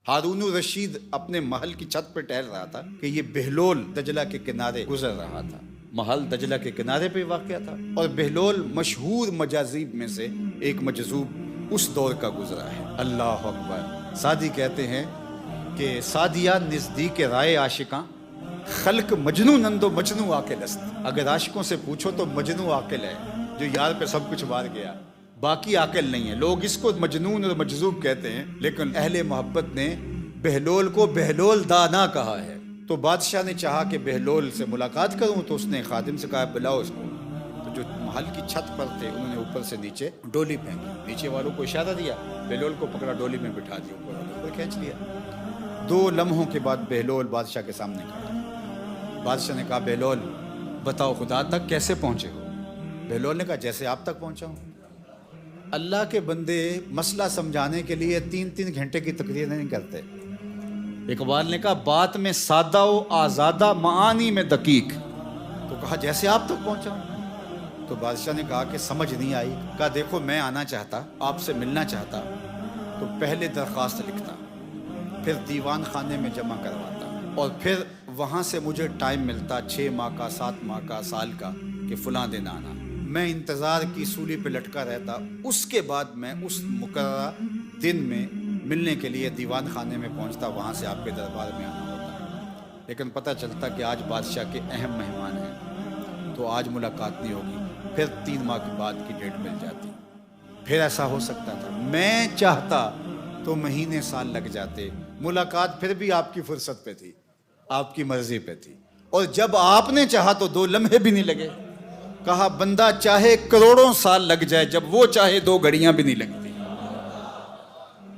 ہارون الرشید اپنے محل کی چھت پہ ٹہل رہا تھا کہ یہ بہلول دجلہ کے کنارے گزر رہا تھا۔ محل دجلہ کے کنارے پہ واقع تھا، اور بہلول مشہور مجاذیب میں سے ایک مجذوب اس دور کا گزرا ہے۔ اللہ اکبر۔ سعدی کہتے ہیں کہ سعدیہ نزدیک رائے عاشقاں، خلق مجنون اندو مجنو عاقل است۔ اگر عاشقوں سے پوچھو تو مجنو عاقل ہے، جو یار پہ سب کچھ مار گیا، باقی عاقل نہیں ہے۔ لوگ اس کو مجنون اور مجذوب کہتے ہیں، لیکن اہل محبت نے بہلول کو بہلول دانا کہا ہے۔ تو بادشاہ نے چاہا کہ بہلول سے ملاقات کروں، تو اس نے خادم سے کہا بلاؤ اس کو۔ تو جو محل کی چھت پر تھے انہوں نے اوپر سے نیچے ڈولی پھینکی، نیچے والوں کو اشارہ دیا، بہلول کو پکڑا، ڈولی میں بٹھا دیا، اوپر والوں کو کھینچ لیا۔ 2 لمحوں کے بعد بہلول بادشاہ کے سامنے کھڑا۔ بادشاہ نے کہا بہلول بتاؤ خدا تک کیسے پہنچے ہو؟ بہلول نے کہا جیسے آپ تک پہنچا ہوں۔ اللہ کے بندے مسئلہ سمجھانے کے لیے 3 گھنٹے کی تقریر نہیں کرتے۔ اقبال نے کہا بات میں سادہ و آزادہ، معانی میں دقیق۔ تو کہا جیسے آپ تک پہنچا ہوں۔ تو بادشاہ نے کہا کہ سمجھ نہیں آئی۔ کہا دیکھو میں آنا چاہتا، آپ سے ملنا چاہتا تو پہلے درخواست لکھتا، پھر دیوان خانے میں جمع کرواتا، اور پھر وہاں سے مجھے ٹائم ملتا 6 ماہ کا، 7 ماہ کا، سال کا، کہ فلاں دن آنا۔ میں انتظار کی سولی پہ لٹکا رہتا، اس کے بعد میں اس مقررہ دن میں ملنے کے لیے دیوان خانے میں پہنچتا، وہاں سے آپ کے دربار میں آنا ہوتا۔ لیکن پتہ چلتا کہ آج بادشاہ کے اہم مہمان ہیں، تو آج ملاقات نہیں ہوگی، پھر 3 ماہ کے بعد کی ڈیٹ مل جاتی۔ پھر ایسا ہو سکتا تھا، میں چاہتا تو مہینے سال لگ جاتے، ملاقات پھر بھی آپ کی فرصت پہ تھی، آپ کی مرضی پہ تھی، اور جب آپ نے چاہا تو 2 لمحے بھی نہیں لگے۔ کہا بندہ چاہے کروڑوں سال لگ جائے، جب وہ چاہے 2 گھڑیاں بھی نہیں لگتی۔